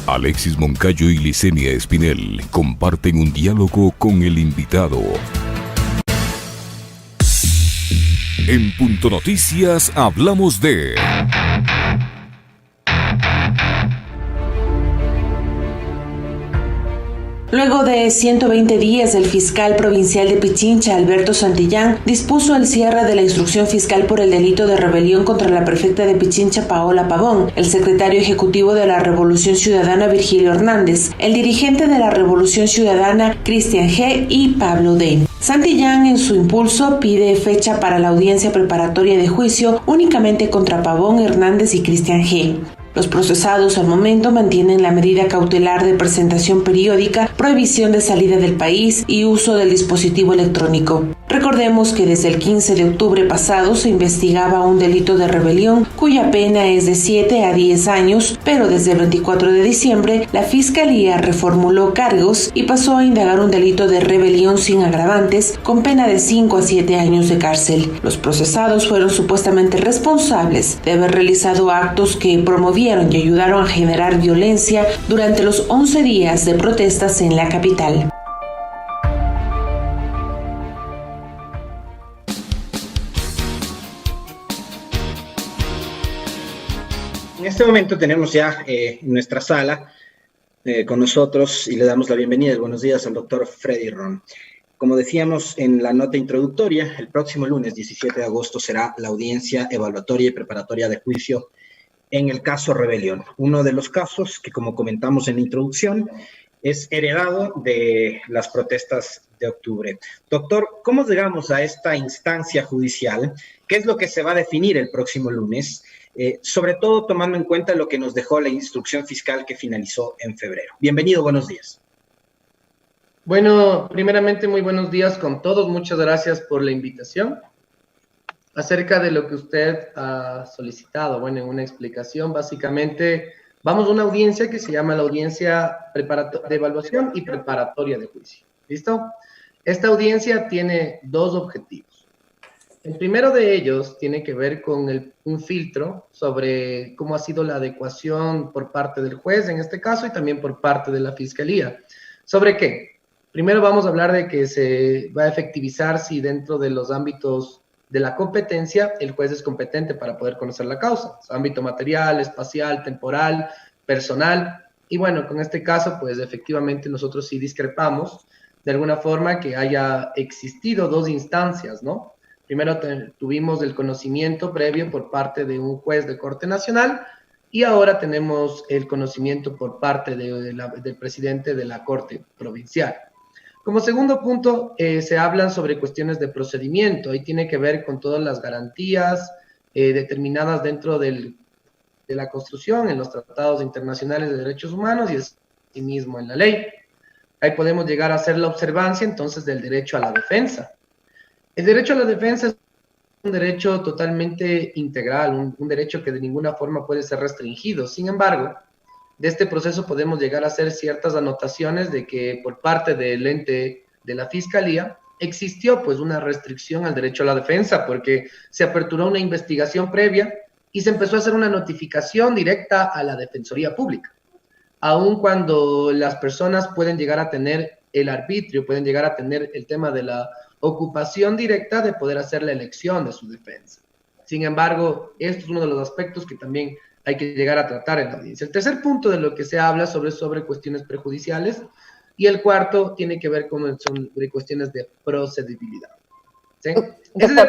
Alexis Moncayo y Licenia Espinel comparten un diálogo con el invitado. En Punto Noticias hablamos de... Luego de 120 días, el fiscal provincial de Pichincha, Alberto Santillán, dispuso el cierre de la instrucción fiscal por el delito de rebelión contra la prefecta de Pichincha, Paola Pavón, el secretario ejecutivo de la Revolución Ciudadana, Virgilio Hernández, el dirigente de la Revolución Ciudadana, Cristian G. y Pablo D. Santillán, en su impulso, pide fecha para la audiencia preparatoria de juicio únicamente contra Pavón, Hernández y Cristian G. Los procesados al momento mantienen la medida cautelar de presentación periódica, prohibición de salida del país y uso del dispositivo electrónico. Recordemos que desde el 15 de octubre pasado se investigaba un delito de rebelión cuya pena es de 7 a 10 años, pero desde el 24 de diciembre la Fiscalía reformuló cargos y pasó a indagar un delito de rebelión sin agravantes con pena de 5 a 7 años de cárcel. Los procesados fueron supuestamente responsables de haber realizado actos que promovieron y ayudaron a generar violencia durante los 11 días de protestas en la capital. En este momento tenemos ya en nuestra sala con nosotros y le damos la bienvenida y buenos días al doctor Freddy Ron. Como decíamos en la nota introductoria, el próximo lunes 17 de agosto será la audiencia evaluatoria y preparatoria de juicio en el caso Rebelión. Uno de los casos que, como comentamos en la introducción, es heredado de las protestas de octubre. Doctor, ¿cómo llegamos a esta instancia judicial? ¿Qué es lo que se va a definir el próximo lunes? Sobre todo tomando en cuenta lo que nos dejó la instrucción fiscal que finalizó en febrero. Bienvenido, buenos días. Bueno, primeramente muy buenos días con todos. Muchas gracias por la invitación. Acerca de lo que usted ha solicitado, bueno, en una explicación, básicamente vamos a una audiencia que se llama la audiencia de evaluación y preparatoria de juicio. ¿Listo? Esta audiencia tiene dos objetivos. El primero de ellos tiene que ver con un filtro sobre cómo ha sido la adecuación por parte del juez, en este caso, y también por parte de la fiscalía. ¿Sobre qué? Primero vamos a hablar de que se va a efectivizar si dentro de los ámbitos de la competencia el juez es competente para poder conocer la causa, su ámbito material, espacial, temporal, personal. Y bueno, con este caso, pues efectivamente nosotros sí discrepamos de alguna forma que haya existido dos instancias, ¿no? Primero tuvimos el conocimiento previo por parte de un juez de Corte Nacional y ahora tenemos el conocimiento por parte del presidente de la Corte Provincial. Como segundo punto, se hablan sobre cuestiones de procedimiento. Ahí tiene que ver con todas las garantías determinadas dentro de la construcción, en los tratados internacionales de derechos humanos y asimismo en la ley. Ahí podemos llegar a hacer la observancia entonces del derecho a la defensa. El derecho a la defensa es un derecho totalmente integral, un derecho que de ninguna forma puede ser restringido. Sin embargo, de este proceso podemos llegar a hacer ciertas anotaciones de que por parte del ente de la Fiscalía existió pues una restricción al derecho a la defensa porque se aperturó una investigación previa y se empezó a hacer una notificación directa a la Defensoría Pública. Aun cuando las personas pueden llegar a tener el arbitrio, pueden llegar a tener el tema de la ocupación directa de poder hacer la elección de su defensa. Sin embargo, esto es uno de los aspectos que también hay que llegar a tratar en la audiencia. El tercer punto de lo que se habla sobre cuestiones prejudiciales y el cuarto tiene que ver con sobre cuestiones de procedibilidad. ¿Sí? Ese es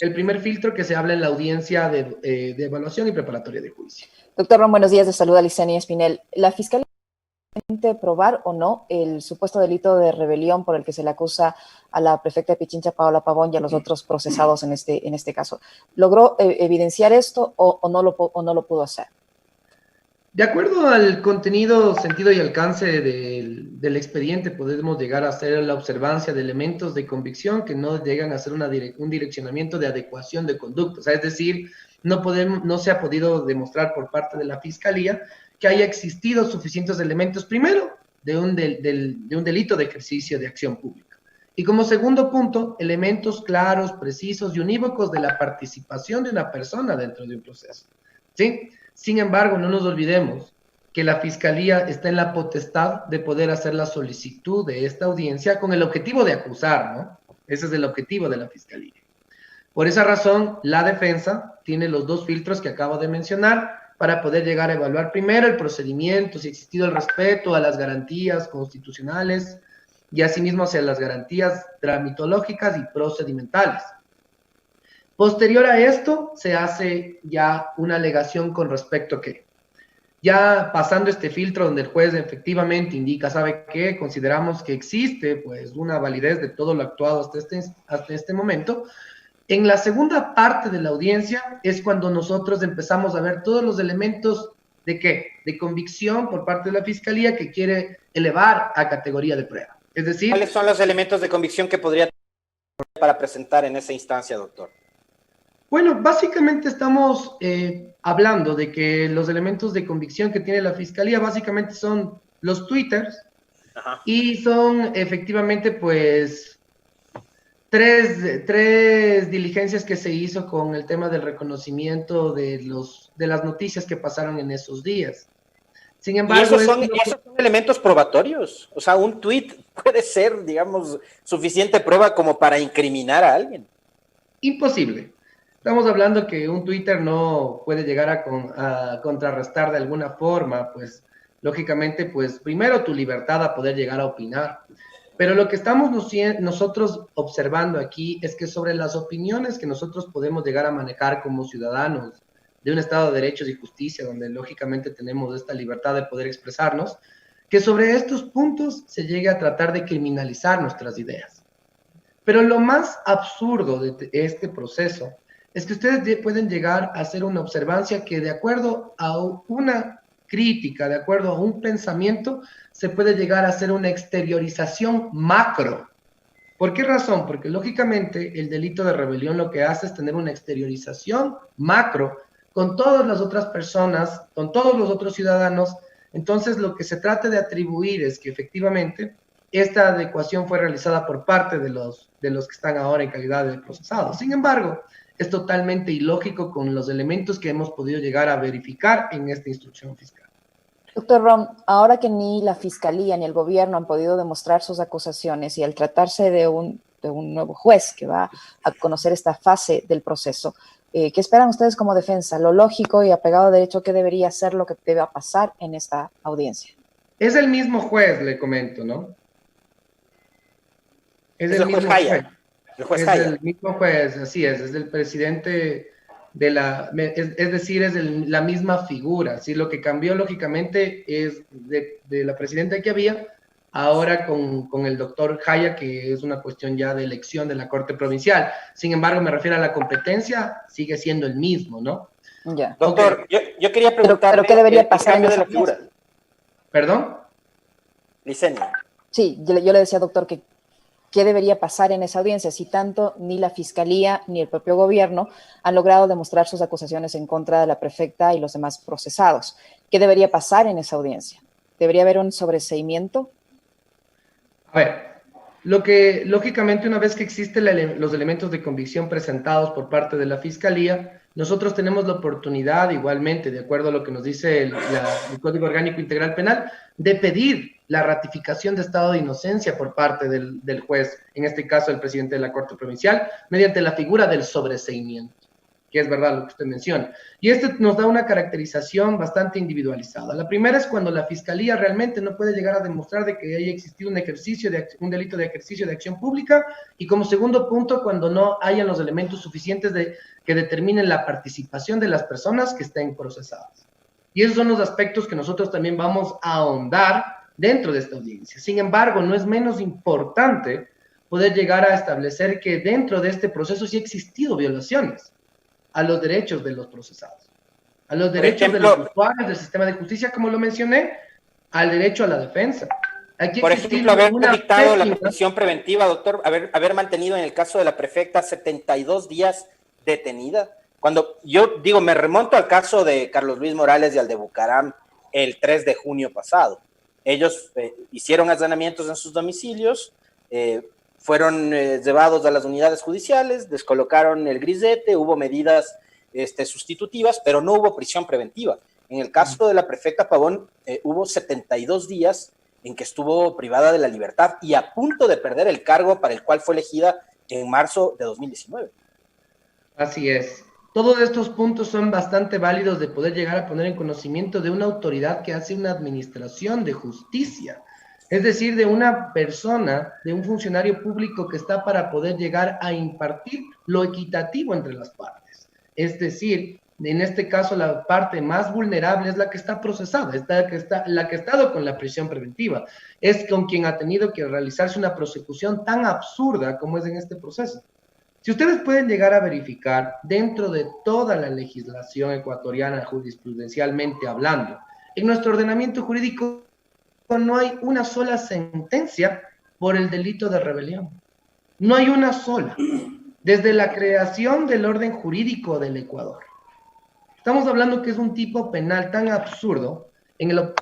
el primer filtro que se habla en la audiencia de evaluación y preparatoria de juicio. Doctor Ron, buenos días. Le saluda Licenia Espinel. ¿La Fiscalía puede probar o no el supuesto delito de rebelión por el que se le acusa a la prefecta de Pichincha, Paola Pavón, y a los otros procesados en este caso? ¿Logró evidenciar esto o no lo pudo hacer? De acuerdo al contenido, sentido y alcance del expediente, podemos llegar a hacer la observancia de elementos de convicción que no llegan a ser un direccionamiento de adecuación de conducta. O sea, es decir, no se ha podido demostrar por parte de la Fiscalía que haya existido suficientes elementos, primero, de un delito de ejercicio de acción pública. Y como segundo punto, elementos claros, precisos y unívocos de la participación de una persona dentro de un proceso. ¿Sí? Sin embargo, no nos olvidemos que la Fiscalía está en la potestad de poder hacer la solicitud de esta audiencia con el objetivo de acusar, ¿no? Ese es el objetivo de la Fiscalía. Por esa razón, la defensa tiene los dos filtros que acabo de mencionar para poder llegar a evaluar primero el procedimiento, si ha existido el respeto a las garantías constitucionales y asimismo hacia las garantías tramitológicas y procedimentales. Posterior a esto, se hace ya una alegación con respecto a que, ya pasando este filtro donde el juez efectivamente indica, ¿sabe qué? Consideramos que existe pues una validez de todo lo actuado hasta este momento. En la segunda parte de la audiencia es cuando nosotros empezamos a ver todos los elementos de ¿qué? De convicción por parte de la Fiscalía que quiere elevar a categoría de prueba. Es decir, ¿cuáles son los elementos de convicción que podría tener para presentar en esa instancia, doctor? bueno, básicamente estamos hablando de que los elementos de convicción que tiene la Fiscalía básicamente son los twitters. Ajá. Y son efectivamente pues tres diligencias que se hizo con el tema del reconocimiento de las noticias que pasaron en esos días. Sin embargo, ¿y esos son elementos probatorios? O sea, un tweet puede ser, digamos, suficiente prueba como para incriminar a alguien. Imposible. Estamos hablando que un Twitter no puede llegar a contrarrestar de alguna forma, pues, lógicamente, pues, primero tu libertad a poder llegar a opinar. Pero lo que estamos nosotros observando aquí es que sobre las opiniones que nosotros podemos llegar a manejar como ciudadanos de un Estado de derechos y justicia, donde lógicamente tenemos esta libertad de poder expresarnos, que sobre estos puntos se llegue a tratar de criminalizar nuestras ideas. Pero lo más absurdo de este proceso es que ustedes pueden llegar a hacer una observancia que de acuerdo a una crítica, de acuerdo a un pensamiento, se puede llegar a hacer una exteriorización macro. ¿Por qué razón? Porque lógicamente el delito de rebelión lo que hace es tener una exteriorización macro con todas las otras personas, con todos los otros ciudadanos. Entonces lo que se trata de atribuir es que efectivamente esta adecuación fue realizada por parte de los que están ahora en calidad de procesados. Sin embargo, es totalmente ilógico con los elementos que hemos podido llegar a verificar en esta instrucción fiscal. Doctor Rom, ahora que ni la Fiscalía ni el gobierno han podido demostrar sus acusaciones y al tratarse de un nuevo juez que va a conocer esta fase del proceso, ¿qué esperan ustedes como defensa? Lo lógico y apegado a derecho, ¿qué debería ser lo que deba pasar en esta audiencia? Es el mismo juez, le comento, ¿no? Es el mismo juez. Es el mismo juez, así es el presidente de es decir, es la misma figura, ¿sí? Lo que cambió lógicamente es de la presidenta que había, ahora con el doctor Jaya, que es una cuestión ya de elección de la Corte Provincial. Sin embargo, me refiero a la competencia, sigue siendo el mismo, ¿no? Ya. Doctor, okay. yo quería preguntar... ¿Pero qué debería pasar en esa figura? ¿Perdón? Licenia. Sí, yo le decía, doctor, que ¿qué debería pasar en esa audiencia? Si tanto ni la Fiscalía ni el propio gobierno han logrado demostrar sus acusaciones en contra de la prefecta y los demás procesados. ¿Qué debería pasar en esa audiencia? ¿Debería haber un sobreseimiento? A ver, lo que lógicamente una vez que existen los elementos de convicción presentados por parte de la Fiscalía, nosotros tenemos la oportunidad igualmente, de acuerdo a lo que nos dice el Código Orgánico Integral Penal, de pedir la ratificación de estado de inocencia por parte del juez, en este caso el presidente de la Corte Provincial, mediante la figura del sobreseimiento, que es verdad lo que usted menciona. Y este nos da una caracterización bastante individualizada. La primera es cuando la Fiscalía realmente no puede llegar a demostrar de que haya existido un delito de ejercicio de acción pública, y como segundo punto, cuando no hayan los elementos suficientes que determinen la participación de las personas que estén procesadas. Y esos son los aspectos que nosotros también vamos a ahondar dentro de esta audiencia. Sin embargo, no es menos importante poder llegar a establecer que dentro de este proceso sí ha existido violaciones a los derechos de los procesados, a los derechos de los usuarios del sistema de justicia, como lo mencioné, al derecho a la defensa. Por ejemplo, haber dictado la prisión preventiva, doctor, haber mantenido en el caso de la prefecta 72 días detenida. Cuando yo digo, me remonto al caso de Carlos Luis Morales y al de Bucaram el 3 de junio pasado. Ellos hicieron allanamientos en sus domicilios, fueron llevados a las unidades judiciales, descolocaron el grisete, hubo medidas sustitutivas, pero no hubo prisión preventiva. En el caso de la prefecta Pavón, hubo 72 días en que estuvo privada de la libertad y a punto de perder el cargo para el cual fue elegida en marzo de 2019. Así es. Todos estos puntos son bastante válidos de poder llegar a poner en conocimiento de una autoridad que hace una administración de justicia. Es decir, de una persona, de un funcionario público que está para poder llegar a impartir lo equitativo entre las partes. Es decir, en este caso la parte más vulnerable es la que está procesada, la que ha estado con la prisión preventiva, es con quien ha tenido que realizarse una prosecución tan absurda como es en este proceso. Si ustedes pueden llegar a verificar dentro de toda la legislación ecuatoriana jurisprudencialmente hablando, en nuestro ordenamiento jurídico no hay una sola sentencia por el delito de rebelión. No hay una sola. Desde la creación del orden jurídico del Ecuador. Estamos hablando que es un tipo penal tan absurdo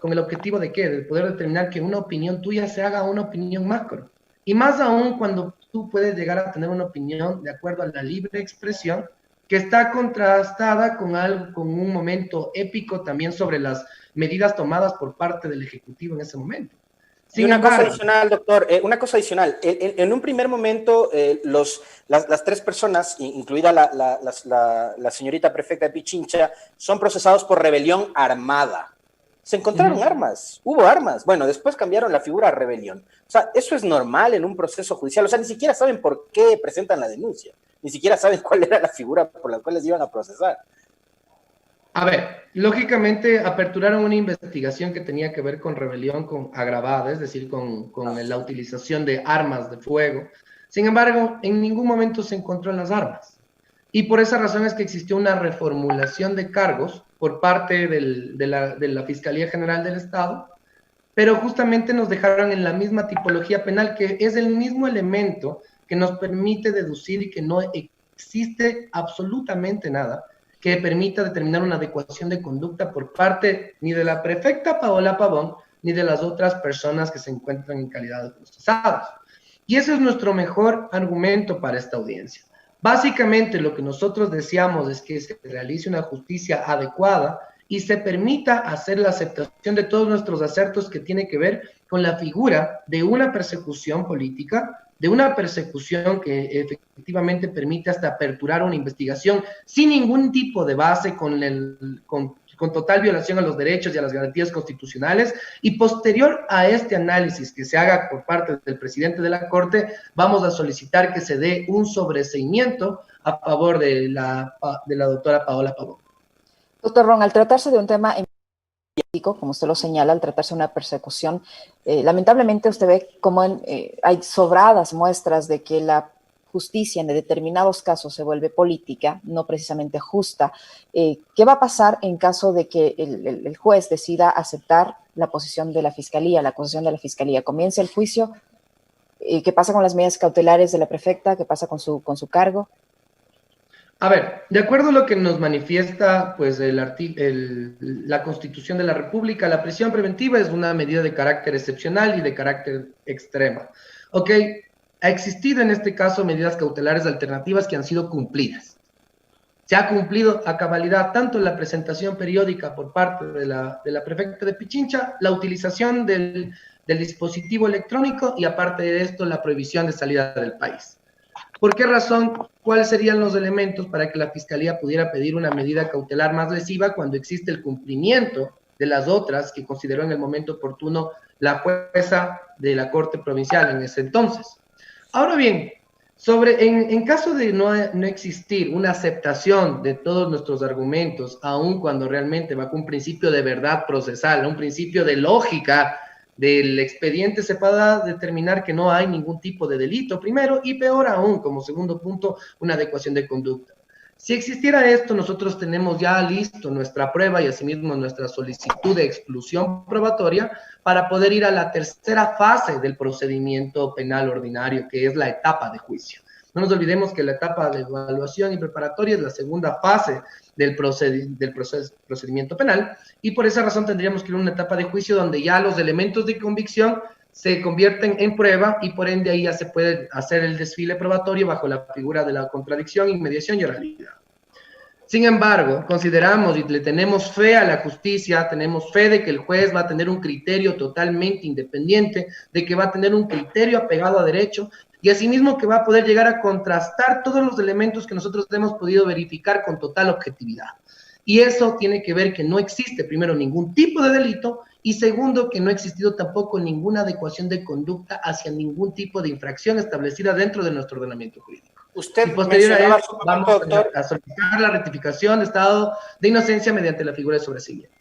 con el objetivo de ¿qué? De poder determinar que una opinión tuya se haga una opinión macro. Y más aún cuando tú puedes llegar a tener una opinión de acuerdo a la libre expresión que está contrastada con un momento épico también sobre las medidas tomadas por parte del Ejecutivo en ese momento. Y una cosa adicional, doctor, una cosa adicional. En un primer momento, las tres personas, incluida la señorita prefecta de Pichincha, son procesados por rebelión armada. Se encontraron armas, hubo armas. Bueno, después cambiaron la figura a rebelión. O sea, eso es normal en un proceso judicial. O sea, ni siquiera saben por qué presentan la denuncia. Ni siquiera saben cuál era la figura por la cual les iban a procesar. A ver, lógicamente aperturaron una investigación que tenía que ver con rebelión agravada, es decir, con la utilización de armas de fuego. Sin embargo, en ningún momento se encontró las armas. Y por esa razón es que existió una reformulación de cargos por parte de la Fiscalía General del Estado, pero justamente nos dejaron en la misma tipología penal, que es el mismo elemento que nos permite deducir y que no existe absolutamente nada que permita determinar una adecuación de conducta por parte ni de la prefecta Paola Pavón, ni de las otras personas que se encuentran en calidad de procesados. Y ese es nuestro mejor argumento para esta audiencia. Básicamente lo que nosotros deseamos es que se realice una justicia adecuada y se permita hacer la aceptación de todos nuestros acertos que tiene que ver con la figura de una persecución política, de una persecución que efectivamente permite hasta aperturar una investigación sin ningún tipo de base, con total violación a los derechos y a las garantías constitucionales, y posterior a este análisis que se haga por parte del presidente de la Corte, vamos a solicitar que se dé un sobreseimiento a favor de la doctora Paola Pavón. Doctor Ron, al tratarse de un tema como usted lo señala, al tratarse de una persecución, lamentablemente usted ve cómo hay sobradas muestras de que la justicia en determinados casos se vuelve política, no precisamente justa. ¿Qué va a pasar en caso de que el juez decida aceptar la posición de la Fiscalía, la acusación de la Fiscalía? ¿Comienza el juicio? ¿Qué pasa con las medidas cautelares de la prefecta? ¿Qué pasa con su cargo? A ver, de acuerdo a lo que nos manifiesta pues, la Constitución de la República, la prisión preventiva es una medida de carácter excepcional y de carácter extremo. Ok, ha existido en este caso medidas cautelares alternativas que han sido cumplidas. Se ha cumplido a cabalidad tanto la presentación periódica por parte de la prefecta de Pichincha, la utilización del dispositivo electrónico y aparte de esto la prohibición de salida del país. ¿Por qué razón? ¿Cuáles serían los elementos para que la Fiscalía pudiera pedir una medida cautelar más lesiva cuando existe el cumplimiento de las otras que consideró en el momento oportuno la jueza de la Corte Provincial en ese entonces? Ahora bien, en caso de no existir una aceptación de todos nuestros argumentos, aun cuando realmente bajo un principio de verdad procesal, un principio de lógica del expediente, se pueda determinar que no hay ningún tipo de delito, primero, y peor aún, como segundo punto, una adecuación de conducta. Si existiera esto, nosotros tenemos ya listo nuestra prueba y asimismo nuestra solicitud de exclusión probatoria para poder ir a la tercera fase del procedimiento penal ordinario, que es la etapa de juicio. No nos olvidemos que la etapa de evaluación y preparatoria es la segunda fase del procedimiento penal, y por esa razón tendríamos que ir a una etapa de juicio donde ya los elementos de convicción se convierten en prueba y por ende ahí ya se puede hacer el desfile probatorio bajo la figura de la contradicción, inmediación y oralidad. Sin embargo, consideramos y le tenemos fe a la justicia, tenemos fe de que el juez va a tener un criterio totalmente independiente, de que va a tener un criterio apegado a derecho y asimismo que va a poder llegar a contrastar todos los elementos que nosotros hemos podido verificar con total objetividad. Y eso tiene que ver que no existe, primero, ningún tipo de delito y segundo, que no ha existido tampoco ninguna adecuación de conducta hacia ningún tipo de infracción establecida dentro de nuestro ordenamiento jurídico. Usted y posterior a eso, vamos doctor, a solicitar la rectificación de estado de inocencia mediante la figura de sobreseimiento.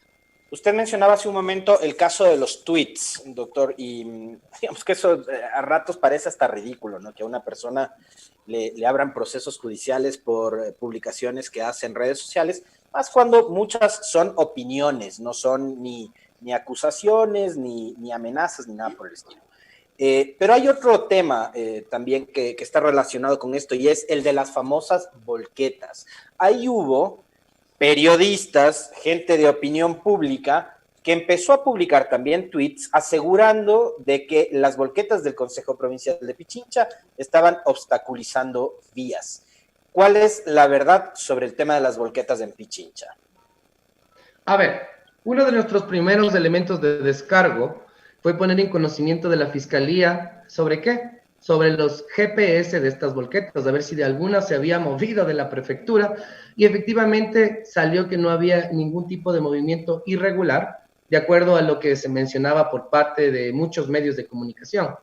Usted mencionaba hace un momento el caso de los tweets, doctor, y digamos que eso a ratos parece hasta ridículo, ¿no? Que a una persona le abran procesos judiciales por publicaciones que hace en redes sociales, más cuando muchas son opiniones, no son ni acusaciones, ni amenazas, ni nada por el estilo. Pero hay otro tema también que está relacionado con esto y es el de las famosas volquetas. Ahí hubo periodistas, gente de opinión pública, que empezó a publicar también tweets asegurando de que las volquetas del Consejo Provincial de Pichincha estaban obstaculizando vías. ¿Cuál es la verdad sobre el tema de las volquetas en Pichincha? A ver, uno de nuestros primeros elementos de descargo fue poner en conocimiento de la Fiscalía ¿sobre qué? Sobre los GPS de estas volquetas, a ver si de alguna se había movido de la prefectura, y efectivamente salió que no había ningún tipo de movimiento irregular, de acuerdo a lo que se mencionaba por parte de muchos medios de comunicación.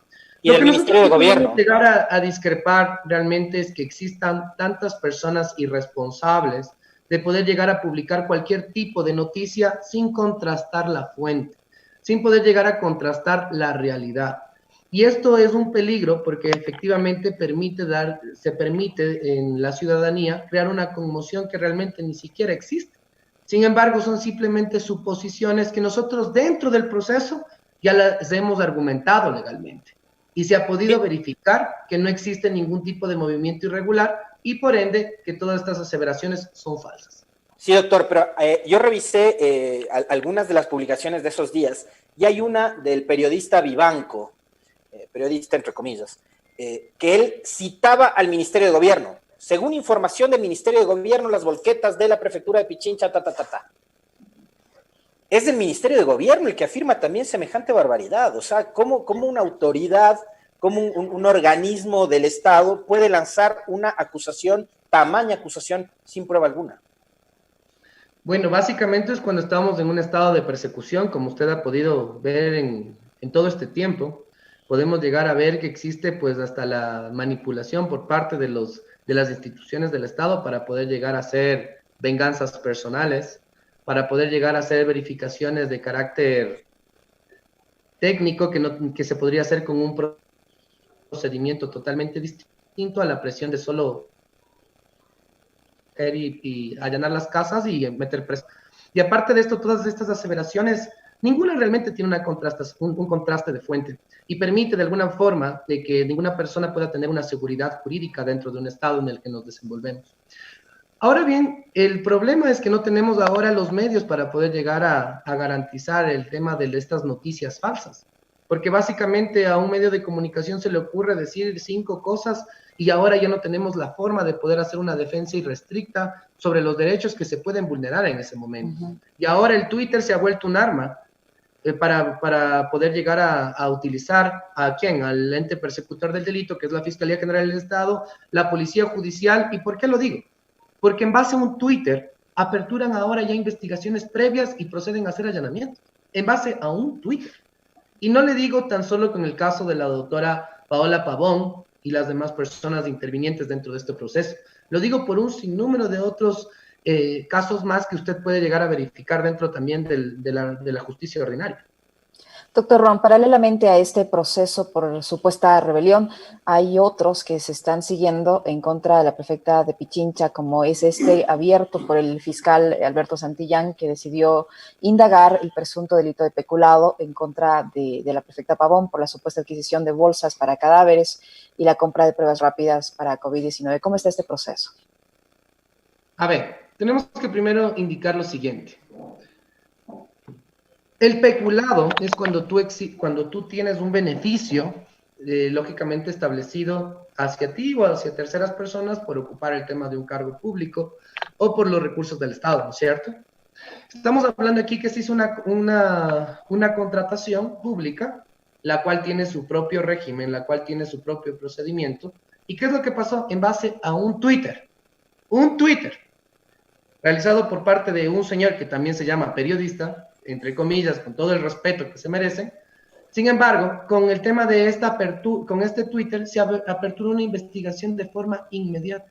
Y el Ministerio de Gobierno. Lo que nosotros podemos llegar a discrepar realmente es que existan tantas personas irresponsables de poder llegar a publicar cualquier tipo de noticia sin contrastar la fuente, sin poder llegar a contrastar la realidad. Y esto es un peligro porque efectivamente se permite en la ciudadanía crear una conmoción que realmente ni siquiera existe. Sin embargo, son simplemente suposiciones que nosotros dentro del proceso ya las hemos argumentado legalmente. Y se ha podido verificar que no existe ningún tipo de movimiento irregular y por ende que todas estas aseveraciones son falsas. Sí, doctor, pero yo revisé algunas de las publicaciones de esos días y hay una del periodista Vivanco, periodista entre comillas, que él citaba al Ministerio de Gobierno. Según información del Ministerio de Gobierno, las volquetas de la prefectura de Pichincha, Es el Ministerio de Gobierno el que afirma también semejante barbaridad. O sea, ¿cómo una autoridad, cómo un organismo del Estado puede lanzar una acusación, tamaña acusación, sin prueba alguna? Bueno, básicamente es cuando estamos en un estado de persecución, como usted ha podido ver en todo este tiempo. Podemos llegar a ver que existe pues hasta la manipulación por parte de las instituciones del Estado para poder llegar a hacer venganzas personales, para poder llegar a hacer verificaciones de carácter técnico que se podría hacer con un procedimiento totalmente distinto a la presión de solo y allanar las casas y meter preso. Y aparte de esto, todas estas aseveraciones, ninguna realmente tiene un contraste de fuente y permite de alguna forma de que ninguna persona pueda tener una seguridad jurídica dentro de un estado en el que nos desenvolvemos. Ahora bien, el problema es que no tenemos ahora los medios para poder llegar a garantizar el tema de estas noticias falsas, porque básicamente a un medio de comunicación se le ocurre decir 5 cosas y ahora ya no tenemos la forma de poder hacer una defensa irrestricta sobre los derechos que se pueden vulnerar en ese momento. Y ahora el Twitter se ha vuelto un arma para poder llegar a utilizar ¿a quién? Al ente persecutor del delito, que es la Fiscalía General del Estado, la Policía Judicial. ¿Y por qué lo digo? Porque en base a un Twitter aperturan ahora ya investigaciones previas y proceden a hacer allanamientos en base a un Twitter. Y no le digo tan solo con el caso de la doctora Paola Pavón y las demás personas intervinientes dentro de este proceso. Lo digo por un sinnúmero de otros casos más que usted puede llegar a verificar dentro también de la justicia ordinaria. Doctor Ron, paralelamente a este proceso por supuesta rebelión, hay otros que se están siguiendo en contra de la prefecta de Pichincha, como es abierto por el fiscal Alberto Santillán, que decidió indagar el presunto delito de peculado en contra de la prefecta Pavón por la supuesta adquisición de bolsas para cadáveres y la compra de pruebas rápidas para COVID-19. ¿Cómo está este proceso? A ver, tenemos que primero indicar lo siguiente. El peculado es cuando tú tienes un beneficio lógicamente establecido hacia ti o hacia terceras personas por ocupar el tema de un cargo público o por los recursos del Estado, ¿no es cierto? Estamos hablando aquí que se hizo una contratación pública, la cual tiene su propio régimen, la cual tiene su propio procedimiento. ¿Y qué es lo que pasó? En base a un Twitter, realizado por parte de un señor que también se llama periodista, entre comillas, con todo el respeto que se merece. Sin embargo, con el tema de con este Twitter se aperturó una investigación de forma inmediata.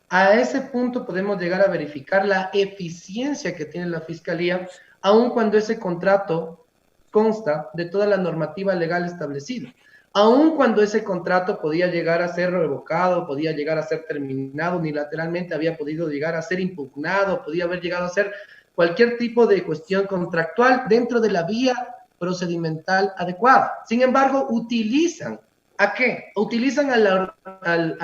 A ese punto podemos llegar a verificar la eficiencia que tiene la Fiscalía, aun cuando ese contrato consta de toda la normativa legal establecida. Aun cuando ese contrato podía llegar a ser revocado, podía llegar a ser terminado unilateralmente, había podido llegar a ser impugnado, podía haber llegado a ser cualquier tipo de cuestión contractual dentro de la vía procedimental adecuada. Sin embargo, utilizan ¿a qué? Utilizan a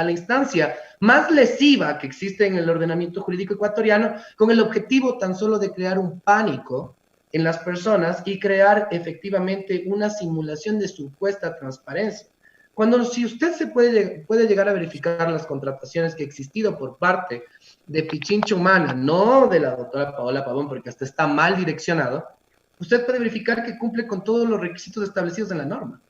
la instancia más lesiva que existe en el ordenamiento jurídico ecuatoriano con el objetivo tan solo de crear un pánico en las personas y crear efectivamente una simulación de supuesta transparencia. Cuando si usted se puede llegar a verificar las contrataciones que ha existido por parte de Pichincha Humana, no de la doctora Paola Pavón, porque hasta está mal direccionado, usted puede verificar que cumple con todos los requisitos establecidos en la norma.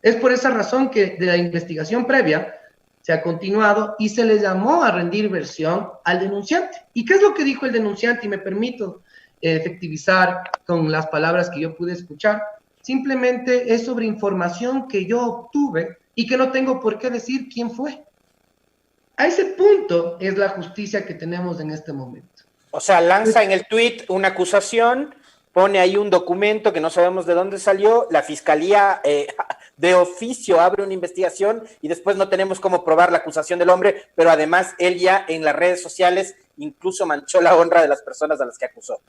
Es por esa razón que de la investigación previa se ha continuado y se le llamó a rendir versión al denunciante. ¿Y qué es lo que dijo el denunciante? Y me permito efectivizar con las palabras que yo pude escuchar. Simplemente es sobre información que yo obtuve y que no tengo por qué decir quién fue. A ese punto es la justicia que tenemos en este momento. O sea, lanza en el tuit una acusación, pone ahí un documento que no sabemos de dónde salió, la fiscalía de oficio abre una investigación y después no tenemos cómo probar la acusación del hombre, pero además él ya en las redes sociales incluso manchó la honra de las personas a las que acusó.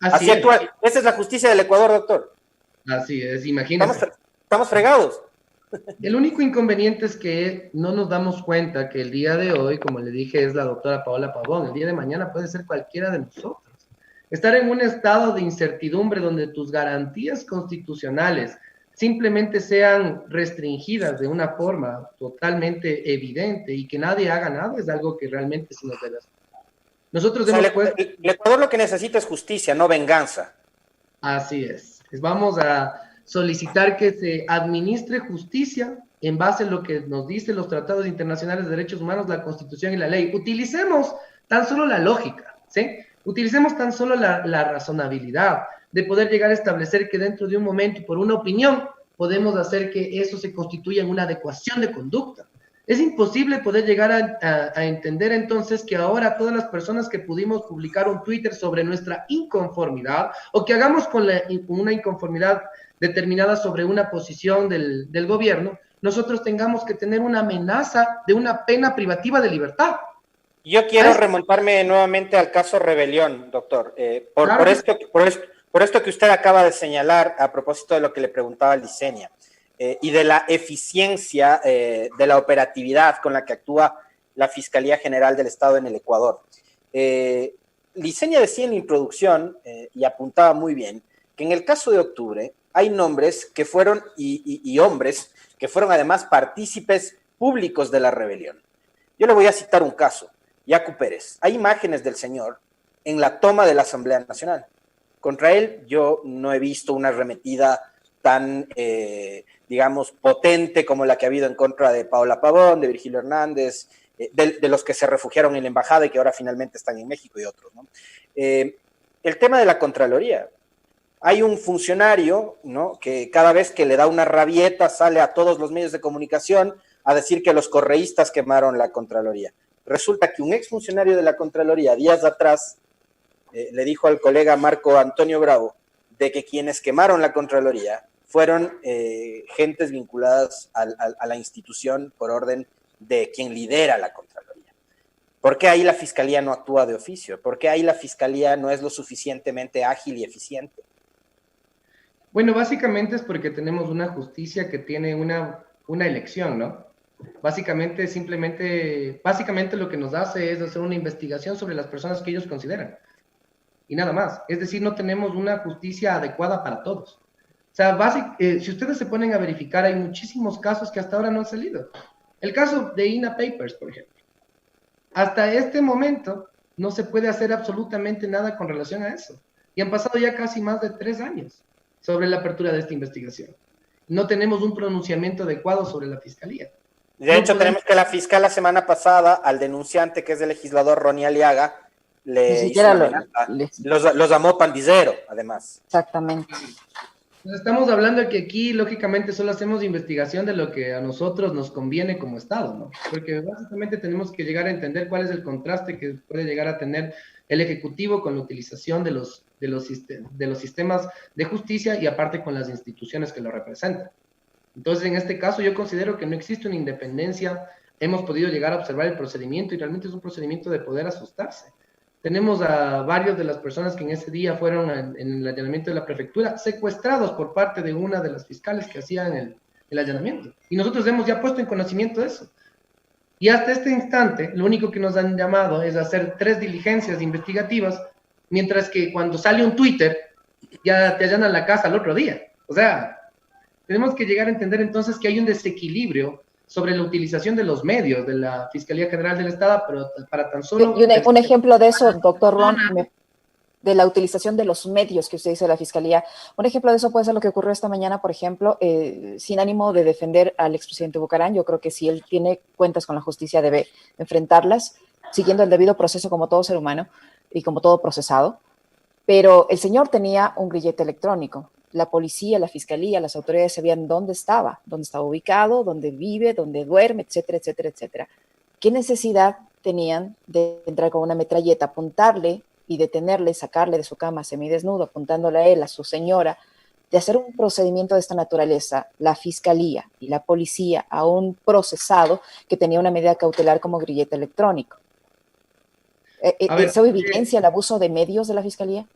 Así actúa. Esa es la justicia del Ecuador, doctor. Así es, imagínense. Estamos fregados. El único inconveniente es que no nos damos cuenta que el día de hoy, como le dije, es la doctora Paola Pavón. El día de mañana puede ser cualquiera de nosotros. Estar en un estado de incertidumbre donde tus garantías constitucionales simplemente sean restringidas de una forma totalmente evidente y que nadie haga nada es algo que realmente se nos debe hacer. Nosotros hemos puesto... El Ecuador lo que necesita es justicia, no venganza. Así es. Vamos a solicitar que se administre justicia en base a lo que nos dicen los tratados internacionales de derechos humanos, la Constitución y la ley. Utilicemos tan solo la lógica, ¿sí? Utilicemos tan solo la razonabilidad de poder llegar a establecer que dentro de un momento y por una opinión podemos hacer que eso se constituya en una adecuación de conducta. Es imposible poder llegar a entender entonces que ahora todas las personas que pudimos publicar un Twitter sobre nuestra inconformidad o que hagamos con una inconformidad determinada sobre una posición del gobierno, nosotros tengamos que tener una amenaza de una pena privativa de libertad. Yo quiero remontarme nuevamente al caso Rebelión, doctor, por esto que usted acaba de señalar a propósito de lo que le preguntaba a Licenia y de la eficiencia de la operatividad con la que actúa la Fiscalía General del Estado en el Ecuador. Licenia decía en la introducción y apuntaba muy bien que en el caso de octubre hay nombres que fueron y hombres que fueron además partícipes públicos de la rebelión. Yo le voy a citar un caso. Yacu Pérez. Hay imágenes del señor en la toma de la Asamblea Nacional. Contra él yo no he visto una arremetida tan, digamos, potente como la que ha habido en contra de Paola Pavón, de Virgilio Hernández, de los que se refugiaron en la embajada y que ahora finalmente están en México y otros, ¿no? El tema de la Contraloría. Hay un funcionario, ¿no?, que cada vez que le da una rabieta sale a todos los medios de comunicación a decir que los correístas quemaron la Contraloría. Resulta que un exfuncionario de la Contraloría, días atrás, le dijo al colega Marco Antonio Bravo de que quienes quemaron la Contraloría fueron gentes vinculadas a la institución por orden de quien lidera la Contraloría. ¿Por qué ahí la Fiscalía no actúa de oficio? ¿Por qué ahí la Fiscalía no es lo suficientemente ágil y eficiente? Bueno, básicamente es porque tenemos una justicia que tiene una elección, ¿no? Básicamente lo que nos hace es hacer una investigación sobre las personas que ellos consideran. Y nada más. Es decir, no tenemos una justicia adecuada para todos. sea, si ustedes se ponen a verificar, hay muchísimos casos que hasta ahora no han salido. El caso de INA Papers, por ejemplo. Hasta este momento no se puede hacer absolutamente nada con relación a eso. Y han pasado ya casi más de 3 años sobre la apertura de esta investigación. No tenemos un pronunciamiento adecuado sobre la fiscalía. De hecho, tenemos que la fiscal la semana pasada, al denunciante, que es el legislador Ronnie Aliaga, los llamó pandillero, además. Exactamente. Estamos hablando de que aquí, lógicamente, solo hacemos investigación de lo que a nosotros nos conviene como Estado, ¿no? Porque básicamente tenemos que llegar a entender cuál es el contraste que puede llegar a tener el Ejecutivo con la utilización de los sistemas de justicia y aparte con las instituciones que lo representan. Entonces, en este caso, yo considero que no existe una independencia. Hemos podido llegar a observar el procedimiento y realmente es un procedimiento de poder asustarse. Tenemos a varios de las personas que en ese día fueron en el allanamiento de la prefectura secuestrados por parte de una de las fiscales que hacían el allanamiento. Y nosotros hemos ya puesto en conocimiento de eso. Y hasta este instante, lo único que nos han llamado es hacer 3 diligencias investigativas, mientras que cuando sale un Twitter, ya te allanan la casa al otro día. O sea, tenemos que llegar a entender entonces que hay un desequilibrio sobre la utilización de los medios de la Fiscalía General del Estado, pero para tan solo... Y un ejemplo de eso, doctor Ron, de la utilización de los medios que usted dice de la Fiscalía, un ejemplo de eso puede ser lo que ocurrió esta mañana, por ejemplo, sin ánimo de defender al expresidente Bucaram. Yo creo que si él tiene cuentas con la justicia debe enfrentarlas, siguiendo el debido proceso como todo ser humano y como todo procesado, pero el señor tenía un grillete electrónico. La policía, la fiscalía, las autoridades sabían dónde estaba ubicado, dónde vive, dónde duerme, etcétera, etcétera, etcétera. ¿Qué necesidad tenían de entrar con una metralleta, apuntarle y detenerle, sacarle de su cama semidesnudo, apuntándole a él, a su señora, de hacer un procedimiento de esta naturaleza, la fiscalía y la policía, a un procesado que tenía una medida cautelar como grillete electrónico? ¿Eso evidencia el abuso de medios de la fiscalía?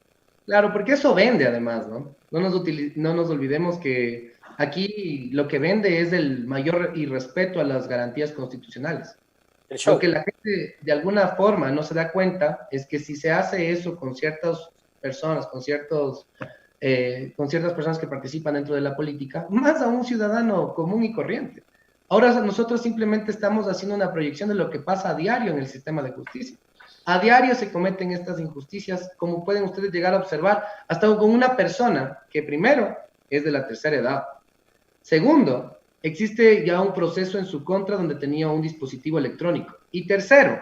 Claro, porque eso vende además, ¿no? No nos olvidemos que aquí lo que vende es el mayor irrespeto a las garantías constitucionales. Lo que la gente de alguna forma no se da cuenta es que si se hace eso con ciertas personas, con ciertas personas que participan dentro de la política, más a un ciudadano común y corriente. Ahora nosotros simplemente estamos haciendo una proyección de lo que pasa a diario en el sistema de justicia. A diario se cometen estas injusticias, como pueden ustedes llegar a observar, hasta con una persona que primero es de la tercera edad. Segundo, existe ya un proceso en su contra donde tenía un dispositivo electrónico. Y tercero,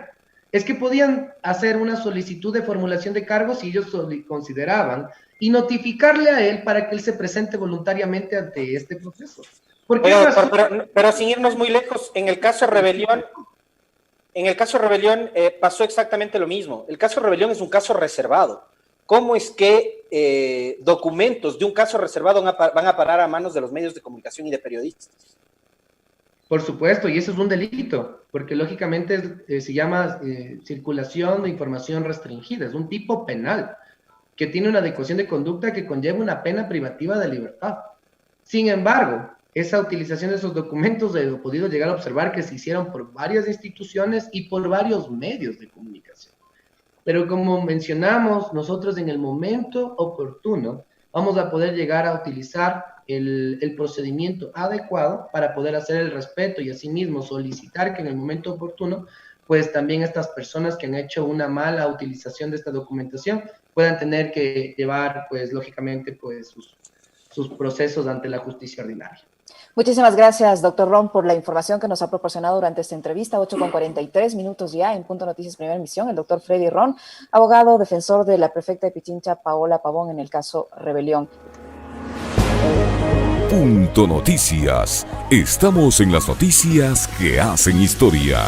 es que podían hacer una solicitud de formulación de cargos si ellos consideraban y notificarle a él para que él se presente voluntariamente ante este proceso. Pero sin irnos muy lejos, en el caso de Rebelión, pasó exactamente lo mismo. El caso Rebelión es un caso reservado. ¿Cómo es que documentos de un caso reservado van a parar a manos de los medios de comunicación y de periodistas? Por supuesto, y eso es un delito, porque lógicamente se llama circulación de información restringida, es un tipo penal, que tiene una adecuación de conducta que conlleva una pena privativa de libertad. Sin embargo, esa utilización de esos documentos he podido llegar a observar que se hicieron por varias instituciones y por varios medios de comunicación. Pero como mencionamos, nosotros en el momento oportuno vamos a poder llegar a utilizar el procedimiento adecuado para poder hacer el respeto y asimismo solicitar que en el momento oportuno, pues también estas personas que han hecho una mala utilización de esta documentación puedan tener que llevar, pues lógicamente, pues sus procesos ante la justicia ordinaria. Muchísimas gracias, doctor Ron, por la información que nos ha proporcionado durante esta entrevista. 8:43 ya en Punto Noticias Primera Emisión. El doctor Freddy Ron, abogado defensor de la prefecta de Pichincha, Paola Pavón, en el caso Rebelión. Punto Noticias. Estamos en las noticias que hacen historia.